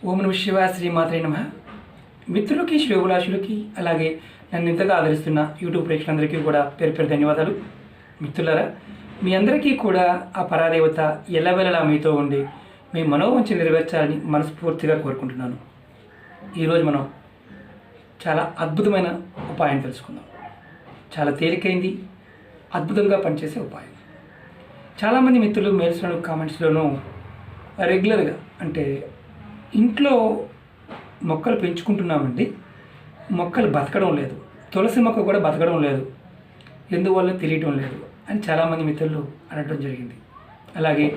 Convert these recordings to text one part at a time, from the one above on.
ఓం నమః శివాయ, శ్రీమాత్రే నమః. మిత్రులకి, శ్రేయోభిలాషులకి, అలాగే నన్ను ఇంతగా ఆదరిస్తున్న యూట్యూబ్ ప్రేక్షకులందరికీ కూడా పేరు పేరు ధన్యవాదాలు. మిత్రులారా, మీ అందరికీ కూడా ఆ పరాదేవత ఎల్లవెల్లలా మీతో ఉండి మీ మనోవంచ నెరవేర్చాలని మనస్ఫూర్తిగా కోరుకుంటున్నాను. ఈరోజు మనం చాలా అద్భుతమైన ఉపాయం తెలుసుకుందాం. చాలా తేలికైంది, అద్భుతంగా పనిచేసే ఉపాయం. చాలామంది మిత్రులు మెయిల్స్లోను, కామెంట్స్లోనూ రెగ్యులర్గా అంటే ఇంట్లో మొక్కలు పెంచుకుంటున్నామండి, మొక్కలు బతకడం లేదు, తులసి మొక్క కూడా బతకడం లేదు, ఎందువల్ల తెలియటం లేదు అని చాలామంది మిత్రులు అనడం జరిగింది. అలాగే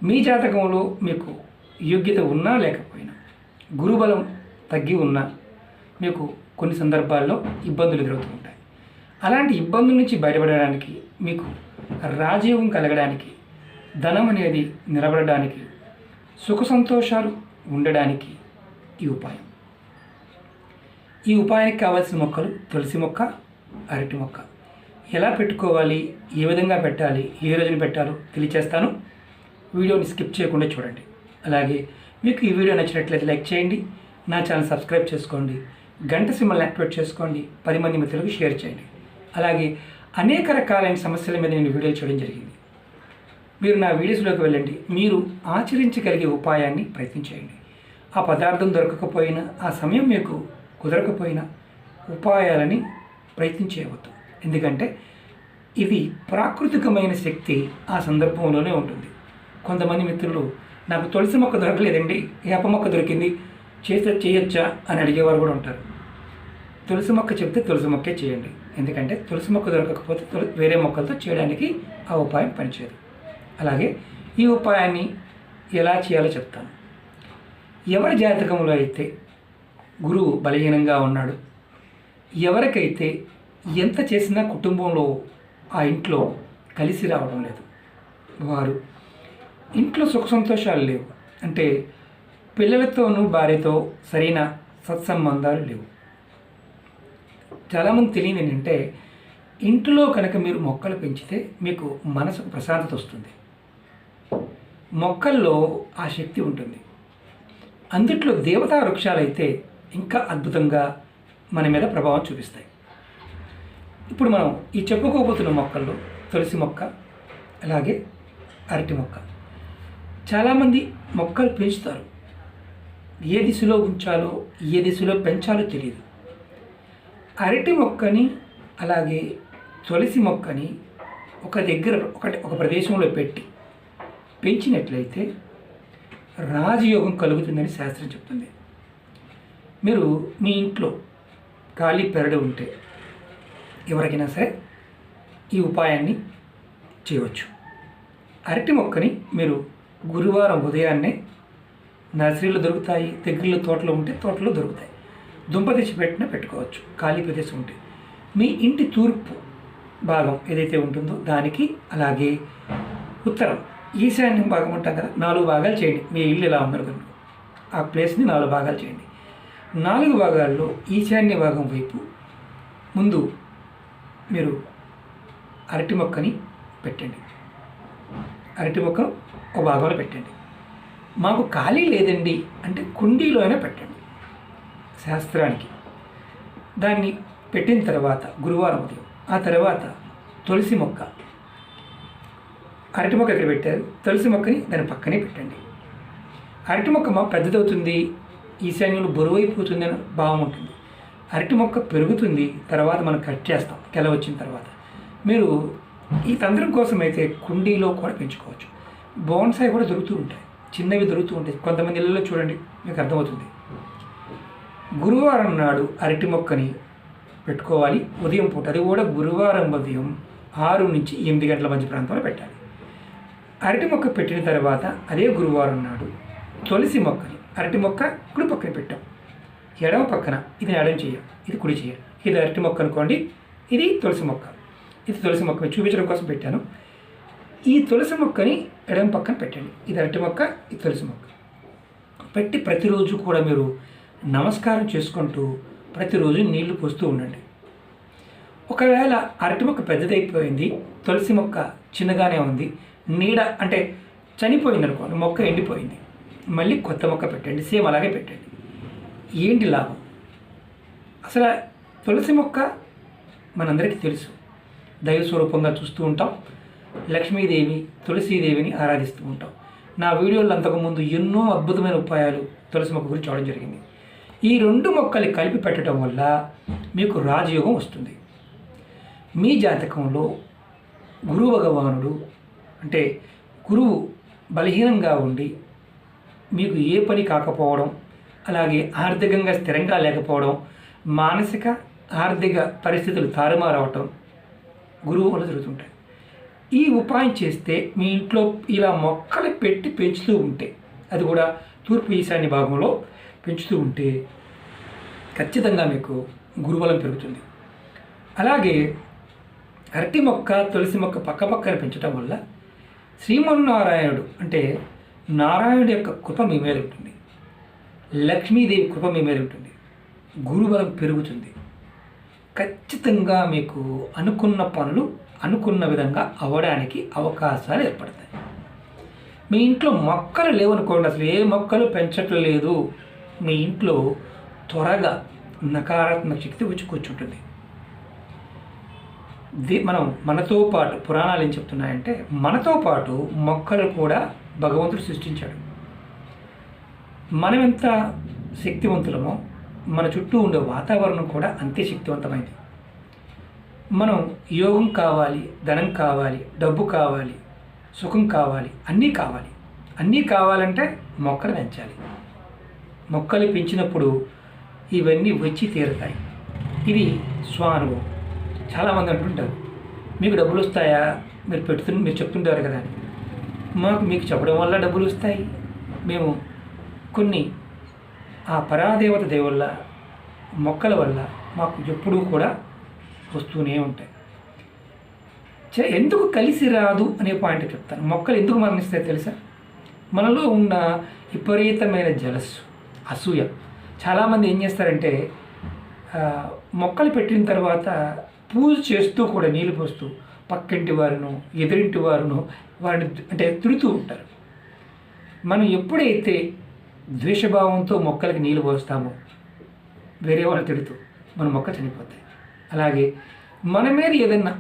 మీ జాతకంలో మీకు యోగ్యత ఉన్నా లేకపోయినా, గురుబలం తగ్గి ఉన్నా మీకు కొన్ని సందర్భాల్లో ఇబ్బందులు ఎదురవుతూ ఉంటాయి. అలాంటి ఇబ్బందుల నుంచి బయటపడడానికి, మీకు రాజయోగం కలగడానికి, ధనం అనేది నిలబడడానికి, సుఖ సంతోషాలు ఉండడానికి ఈ ఉపాయం. ఈ ఉపాయానికి కావాల్సిన మొక్కలు తులసి మొక్క, అరటి మొక్క. ఎలా పెట్టుకోవాలి, ఏ విధంగా పెట్టాలి, ఏ రోజున పెట్టాలో తెలియచేస్తాను. వీడియోని స్కిప్ చేయకుండా చూడండి. అలాగే మీకు ఈ వీడియో నచ్చినట్లయితే లైక్ చేయండి, నా ఛానల్ సబ్స్క్రైబ్ చేసుకోండి, గంట సింబల్ని యాక్టివేట్ చేసుకోండి, 10 మంది మిత్రులకు షేర్ చేయండి. అలాగే అనేక రకాలైన సమస్యల మీద నేను వీడియోలు చేయడం జరిగింది. మీరు నా వీడియోస్లోకి వెళ్ళండి, మీరు ఆచరించగలిగే ఉపాయాన్ని ప్రయత్నించేయండి. ఆ పదార్థం దొరకకపోయినా, ఆ సమయం మీకు కుదరకపోయినా ఉపాయాలని ప్రయత్నించేయవద్దు. ఎందుకంటే ఇది ప్రాకృతికమైన శక్తి ఆ సందర్భంలోనే ఉంటుంది. కొంతమంది మిత్రులు నాకు తులసి మొక్క దొరకలేదండి, వేప మొక్క దొరికింది, చేయొచ్చా అని అడిగేవారు కూడా ఉంటారు. తులసి మొక్క చెప్తే తులసి మొక్కే చేయండి. ఎందుకంటే తులసి మొక్క దొరకకపోతే వేరే మొక్కలతో చేయడానికి ఆ ఉపాయం పనిచేయదు. అలాగే ఈ ఉపాయాన్ని ఎలా చేయాలో చెప్తాను. ఎవరి జాతకంలో అయితే గురువు బలహీనంగా ఉన్నాడు, ఎవరికైతే ఎంత చేసినా కుటుంబంలో ఆ ఇంట్లో కలిసి రావడం లేదు, వారు ఇంట్లో సుఖ సంతోషాలు లేవు, అంటే పిల్లలతోనూ భార్యతో సరైన సత్సంబంధాలు లేవు. చాలామంది తెలియదు ఏంటంటే, ఇంట్లో కనుక మీరు మొక్కలు పెంచితే మీకు మనసుకు ప్రశాంతత వస్తుంది. మొక్కల్లో ఆ శక్తి ఉంటుంది. అందుట్లో దేవతా వృక్షాలు అయితే ఇంకా అద్భుతంగా మన మీద ప్రభావం చూపిస్తాయి. ఇప్పుడు మనం ఈ చెప్పుకోబోతున్న మొక్కల్లో తులసి మొక్క, అలాగే అరటి మొక్క. చాలామంది మొక్కలు పెంచుతారు, ఏ దిశలో ఉంచాలో, ఏ దిశలో పెంచాలో తెలియదు. అరటి మొక్కని అలాగే తులసి మొక్కని ఒక దగ్గర ఒక ప్రదేశంలో పెంచినట్లయితే రాజయోగం కలుగుతుందని శాస్త్రం చెప్తుంది. మీరు మీ ఇంట్లో ఖాళీ పెరడు ఉంటే ఎవరికైనా సరే ఈ ఉపాయాన్ని చేయవచ్చు. అరటి మొక్కని మీరు గురువారం ఉదయాన్నే నర్సరీలో దొరుకుతాయి, దగ్గరలో తోటలో ఉంటే తోటలో దొరుకుతాయి, దుంప తెచ్చి పెట్టుకోవచ్చు. ఖాళీ ప్రదేశం ఉంటే మీ ఇంటి తూర్పు భాగం ఏదైతే ఉంటుందో దానికి, అలాగే ఉత్తరం ఈశాన్యం భాగం ఉంటాం కదా, 4 భాగాలు చేయండి. మీ ఇల్లు ఎలా ఉందనుకోండి, ఆ ప్లేస్ని 4 భాగాలు చేయండి. 4 భాగాల్లో ఈశాన్య భాగం వైపు ముందు మీరు అరటి మొక్కని పెట్టండి. అరటి మొక్కను ఒక భాగంలో పెట్టండి. మాకు ఖాళీ లేదండి అంటే కుండీలో అయినా పెట్టండి. శాస్త్రానికి దాన్ని పెట్టిన తర్వాత గురువారం ఉదయం, ఆ తర్వాత తులసి మొక్క, అరటి మొక్క ఇక్కడ పెట్టారు, తులసి మొక్కని దాని పక్కనే పెట్టండి. అరటి మొక్క పెద్దదవుతుంది, ఈశాన్యంలో బరువైపోతుంది అని భావం ఉంటుంది. అరటి మొక్క పెరుగుతుంది, తర్వాత మనం కట్ చేస్తాం కెల వచ్చిన తర్వాత. మీరు ఈ తంత్రం కోసం అయితే కుండీలో కూడా పెంచుకోవచ్చు. బోన్సాయి కూడా దొరుకుతూ ఉంటాయి, చిన్నవి దొరుకుతూ ఉంటాయి. కొంతమంది ఇళ్ళలో చూడండి, మీకు అర్థమవుతుంది. గురువారం నాడు అరటి మొక్కని పెట్టుకోవాలి, ఉదయం పూట. అది కూడా గురువారం ఉదయం 6 నుంచి 8 గంటల మధ్య ప్రాంతంలో పెట్టాలి. అరటి మొక్క పెట్టిన తర్వాత అదే గురువారం నాడు తులసి మొక్కని, అరటి మొక్క కుడి పక్కన పెట్టాం, ఎడమ పక్కన ఇది ఎడమ చేయం, ఇది కుడి చేయం. ఇది అరటి మొక్క అనుకోండి, ఇది తులసి మొక్క. ఇది తులసి మొక్క చూపించడం కోసం పెట్టాను. ఈ తులసి మొక్కని ఎడమ పక్కన పెట్టండి. ఇది అరటి మొక్క, ఇది తులసి మొక్క పెట్టి ప్రతిరోజు కూడా మీరు నమస్కారం చేసుకుంటూ ప్రతిరోజు నీళ్లు పోస్తూ ఉండండి. ఒకవేళ అరటి మొక్క పెద్దదైపోయింది, తులసి మొక్క చిన్నగానే ఉంది, నీడ అంటే చనిపోయింది అనుకోండి, మొక్క ఎండిపోయింది, మళ్ళీ కొత్త మొక్క పెట్టండి, సేమ్ అలాగే పెట్టండి. ఏంటి లాభం? అసలు తులసి మొక్క మనందరికీ తెలుసు, దైవ స్వరూపంగా చూస్తూ ఉంటాం. లక్ష్మీదేవి, తులసీదేవిని ఆరాధిస్తూ ఉంటాం. నా వీడియోలో అంతకుముందు ఎన్నో అద్భుతమైన ఉపాయాలు తులసి మొక్క గురించి చూడడం జరిగింది. ఈ రెండు మొక్కలు కలిపి పెట్టడం వల్ల మీకు రాజయోగం వస్తుంది. మీ జాతకంలో గురువు భగవానుడు అంటే గురువు బలహీనంగా ఉండి మీకు ఏ పని కాకపోవడం, అలాగే ఆర్థికంగా స్థిరంగా లేకపోవడం, మానసిక ఆర్థిక పరిస్థితులు తారుమారవటం గురువు వల్ల జరుగుతుంటాయి. ఈ ఉపాయం చేస్తే మీ ఇంట్లో ఇలా మొక్కలు పెట్టి పెంచుతూ ఉంటే, అది కూడా తూర్పు ఈశాన్య భాగంలో పెంచుతూ ఉంటే ఖచ్చితంగా మీకు గురుబలం పెరుగుతుంది. అలాగే అరటి మొక్క, తులసి మొక్క పక్కపక్కన పెంచడం వల్ల శ్రీమన్నారాయణుడు అంటే నారాయణుడి యొక్క కృప మీ మీద ఉంటుంది, లక్ష్మీదేవి కృప మీ మీద ఉంటుంది, గురుబలం పెరుగుతుంది. ఖచ్చితంగా మీకు అనుకున్న పనులు అనుకున్న విధంగా అవ్వడానికి అవకాశాలు ఏర్పడతాయి. మీ ఇంట్లో మొక్కలు లేవనుకోండి, అసలు ఏ మొక్కలు పెంచట్లేదు, మీ ఇంట్లో త్వరగా నకారాత్మక శక్తి వచ్చి కూర్చుంటుంది. మనతో పాటు పురాణాలు ఏం చెప్తున్నాయంటే, మనతో పాటు మొక్కలు కూడా భగవంతుడు సృష్టించాడు. మనం ఎంత శక్తివంతులమో మన చుట్టూ ఉండే వాతావరణం కూడా అంతే శక్తివంతమైంది. మనం యోగం కావాలి, ధనం కావాలి, డబ్బు కావాలి, సుఖం కావాలి, అన్నీ కావాలంటే మొక్కలు పెంచాలి. మొక్కలు పెంచినప్పుడు ఇవన్నీ వచ్చి తీరుతాయి. ఇది స్వానుభవం. చాలామంది అంటుంటారు, మీకు డబ్బులు వస్తాయా, మీరు చెప్తుంటారు కదా అని. మీకు చెప్పడం వల్ల డబ్బులు వస్తాయి. మేము కొన్ని ఆ పరాదేవత దేవుళ్ళ మొక్కల వల్ల మాకు ఎప్పుడూ కూడా వస్తూనే ఉంటాయి. ఎందుకు కలిసి రాదు అనే పాయింట్ చెప్తాను. మొక్కలు ఎందుకు మరణిస్తాయి తెలుసా? మనలో ఉన్న విపరీతమైన జలస్సు, అసూయ. చాలామంది ఏం చేస్తారంటే మొక్కలు పెట్టిన తర్వాత పూజ చేస్తూ కూడా నీళ్ళు పోస్తూ పక్కింటి వారును ఎదురింటి వారును వారిని అంటే తిడుతూ ఉంటారు. మనం ఎప్పుడైతే ద్వేషభావంతో మొక్కలకి నీళ్ళు పోస్తామో వేరే వాళ్ళు తిడుతూ మన మొక్క చనిపోతాయి. అలాగే మన మీద ఏదైనా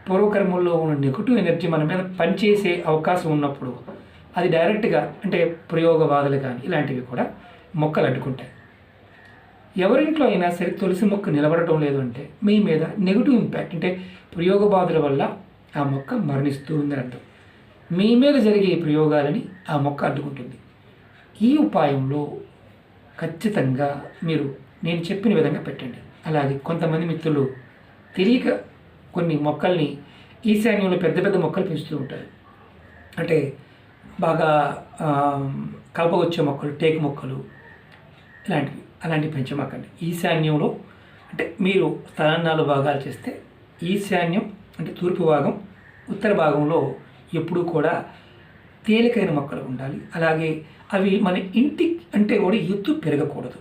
పూర్వకర్మల్లో ఉన్న నెగిటివ్ ఎనర్జీ మన మీద పనిచేసే అవకాశం ఉన్నప్పుడు అది డైరెక్ట్గా అంటే ప్రయోగ బాధలు కానీ ఇలాంటివి కూడా మొక్కలు అడ్డుకుంటాయి. ఎవరింట్లో అయినా సరే తులసి మొక్క నిలబడటం లేదు అంటే మీ మీద నెగిటివ్ ఇంపాక్ట్ అంటే ప్రయోగ బాధల వల్ల ఆ మొక్క మరణిస్తూ ఉందని అర్థం. మీ మీద జరిగే ప్రయోగాలని ఆ మొక్క అడ్డుకుంటుంది. ఈ ఉపాయంలో ఖచ్చితంగా మీరు నేను చెప్పిన విధంగా పెట్టండి. అలాగే కొంతమంది మిత్రులు తెలియక కొన్ని మొక్కల్ని ఈశాన్యంలో పెద్ద పెద్ద మొక్కలు పెంచుతూ ఉంటారు. అంటే బాగా కలపవచ్చే మొక్కలు, టేకు మొక్కలు అలాంటివి పెంచమాకండి. ఈశాన్యంలో అంటే మీరు స్థలాన్ని 4 భాగాలు చేస్తే ఈశాన్యం అంటే తూర్పు భాగం, ఉత్తర భాగంలో ఎప్పుడూ కూడా తేలికైన మొక్కలు ఉండాలి. అలాగే అవి మన ఇంటి అంటే కూడా ఎత్తు పెరగకూడదు.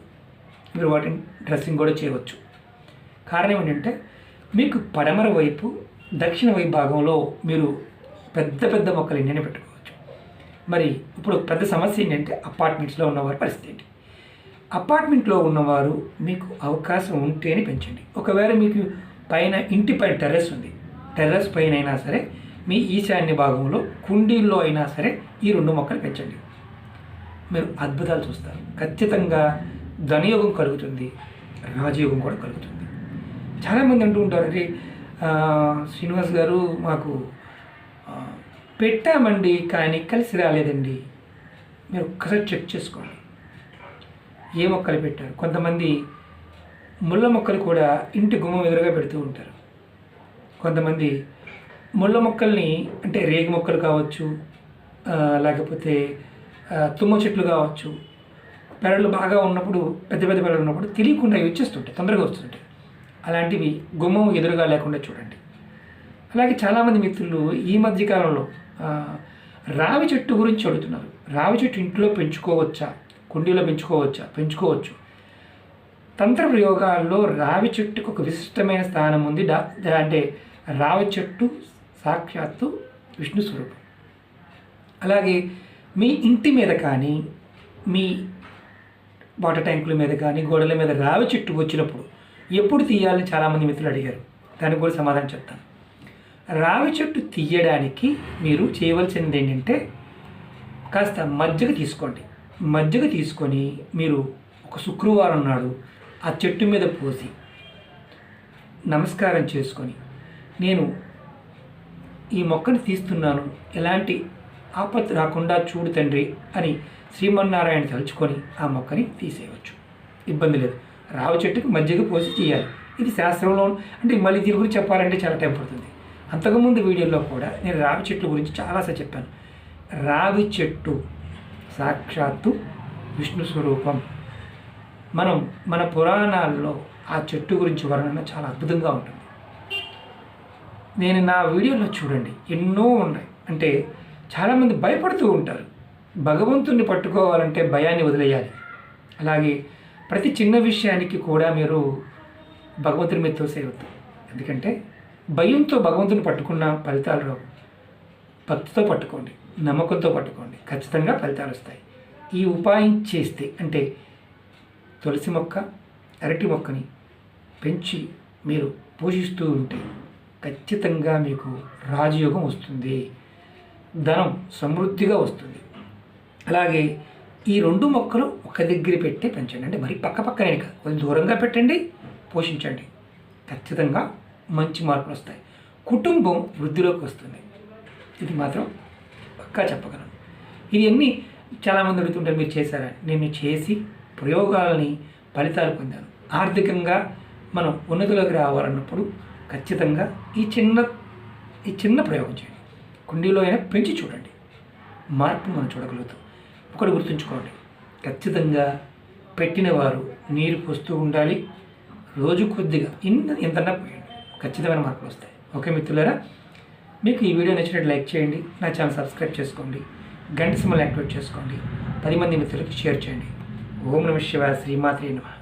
మీరు వాటిని డ్రెస్సింగ్ కూడా చేయవచ్చు. కారణం ఏంటంటే మీకు పడమర వైపు, దక్షిణ వైపు భాగంలో మీరు పెద్ద పెద్ద మొక్కలు ఎన్నైనా పెట్టుకోవచ్చు. మరి ఇప్పుడు పెద్ద సమస్య ఏంటంటే అపార్ట్మెంట్స్లో ఉన్నవారి పరిస్థితి ఏంటి? అపార్ట్మెంట్లో ఉన్నవారు మీకు అవకాశం ఉంటేనే పెంచండి. ఒకవేళ మీకు పైన ఇంటి పైన టెర్రస్ ఉంది, టెర్రస్ పైన అయినా సరే మీ ఈశాన్య భాగంలో కుండీల్లో అయినా సరే ఈ 2 మొక్కలు పెంచండి. మీరు అద్భుతాలు చూస్తారు. ఖచ్చితంగా ధనయోగం కలుగుతుంది, రాజయోగం కూడా కలుగుతుంది. చాలామంది అంటూ ఉంటారు, అరే శ్రీనివాస్ గారు మాకు పెట్టామండి కానీ కలిసి రాలేదండి. మీరు ఒక్కసారి చెక్ చేసుకోండి ఏ మొక్కలు పెట్టారు. కొంతమంది ముళ్ళ మొక్కలు కూడా ఇంటి గుమ్మం ఎదురుగా పెడుతూ ఉంటారు. కొంతమంది ముళ్ళ మొక్కల్ని అంటే రేగి మొక్కలు కావచ్చు, లేకపోతే తుమ్మ చెట్లు కావచ్చు, పెరళ్ళు బాగా ఉన్నప్పుడు పెద్ద పెద్ద పెరళ్ళు ఉన్నప్పుడు తెలియకుండా అవి వచ్చేస్తుంటాయి, తొందరగా వస్తుంటాయి. అలాంటివి గుమ్మం ఎదురుగా లేకుండా చూడండి. అలాగే చాలామంది మిత్రులు ఈ మధ్యకాలంలో రావి చెట్టు గురించి అడుగుతున్నారు. రావి చెట్టు ఇంట్లో పెంచుకోవచ్చా, కుండీలో పెంచుకోవచ్చు. తంత్ర ప్రయోగాల్లో రావి చెట్టుకు ఒక విశిష్టమైన స్థానం ఉంది. అంటే రావి చెట్టు సాక్షాత్తు విష్ణు స్వరూపం. అలాగే మీ ఇంటి మీద కానీ మీ వాటర్ ట్యాంకుల మీద కానీ గోడల మీద రావి చెట్టు వచ్చినప్పుడు ఎప్పుడు తీయాలని చాలామంది మిత్రులు అడిగారు. దానికి కూడా సమాధానం చెప్తాను. రావి చెట్టు తీయడానికి మీరు చేయవలసింది ఏంటంటే కాస్త మజ్జిగ తీసుకోండి. మజ్జిగ తీసుకొని మీరు ఒక శుక్రవారం నాడు ఆ చెట్టు మీద పోసి నమస్కారం చేసుకొని, నేను ఈ మొక్కను తీస్తున్నాను, ఎలాంటి ఆపత్తు రాకుండా చూడు తండ్రి అని శ్రీమన్నారాయణ తలుచుకొని ఆ మొక్కని తీసేయవచ్చు. ఇబ్బంది లేదు. రావి చెట్టుకి మజ్జిగ పోసి చేయాలి. ఇది శాస్త్రంలో, అంటే మళ్ళీ దీని గురించి చెప్పాలంటే చాలా టైం పడుతుంది. అంతకుముందు వీడియోలో కూడా నేను రావి చెట్ల గురించి చాలాసార్లు చెప్పాను. రావి చెట్టు సాక్షాత్తు విష్ణు స్వరూపం. మన పురాణాల్లో ఆ చెట్టు గురించి వర్ణన చాలా అద్భుతంగా ఉంటుంది. నేను నా వీడియోలో చూడండి, ఎన్నో ఉన్నాయి. అంటే చాలామంది భయపడుతూ ఉంటారు. భగవంతుణ్ణి పట్టుకోవాలంటే భయాన్ని వదిలేయాలి. అలాగే ప్రతి చిన్న విషయానికి కూడా మీరు భగవంతుని మీద తోసేయవద్దు. ఎందుకంటే భయంతో భగవంతుని పట్టుకున్న ఫలితాలు రావు. భక్తితో పట్టుకోండి, నమ్మకంతో పట్టుకోండి, ఖచ్చితంగా ఫలితాలు వస్తాయి. ఈ ఉపాయం చేస్తే, అంటే తులసి మొక్క, అరటి మొక్కని పెంచి మీరు పూజిస్తూ ఉంటే ఖచ్చితంగా మీకు రాజయోగం వస్తుంది, ధనం సమృద్ధిగా వస్తుంది. అలాగే ఈ 2 మొక్కలు ఒక దగ్గర పెట్టి పెంచండి. అంటే మరి పక్కనే కాదు, కొంచెం దూరంగా పెట్టండి, పోషించండి. ఖచ్చితంగా మంచి మార్పులు వస్తాయి. కుటుంబం వృద్ధిలోకి వస్తుంది. ఇది మాత్రం పక్కా చెప్పగలను. ఇవన్నీ చాలామంది అడుగుతుంటారు, మీరు చేశారా? నేను చేసి ప్రయోగాలని ఫలితాలు పొందాను. ఆర్థికంగా మనం ఉన్నతిలోకి రావాలన్నప్పుడు ఖచ్చితంగా ఈ చిన్న ప్రయోగం చేయండి. కుండీలో అయినా పెంచి చూడండి, మార్పు మనం చూడగలుగుతాం. ఒకటి గుర్తుంచుకోండి, ఖచ్చితంగా పెట్టిన వారు నీరు పోస్తూ ఉండాలి. రోజు కొద్దిగా ఇంతన్నా పోయండి, ఖచ్చితమైన మార్పులు వస్తాయి. ఓకే మిత్రులారా, మీకు ఈ వీడియో నచ్చినట్టు లైక్ చేయండి, నా ఛానల్ సబ్స్క్రైబ్ చేసుకోండి, గంట సింబల్ యాక్టివేట్ చేసుకోండి, 10 మంది మిత్రులకు షేర్ చేయండి. ఓం నమః శివాయ. శ్రీమాత్రే నమః.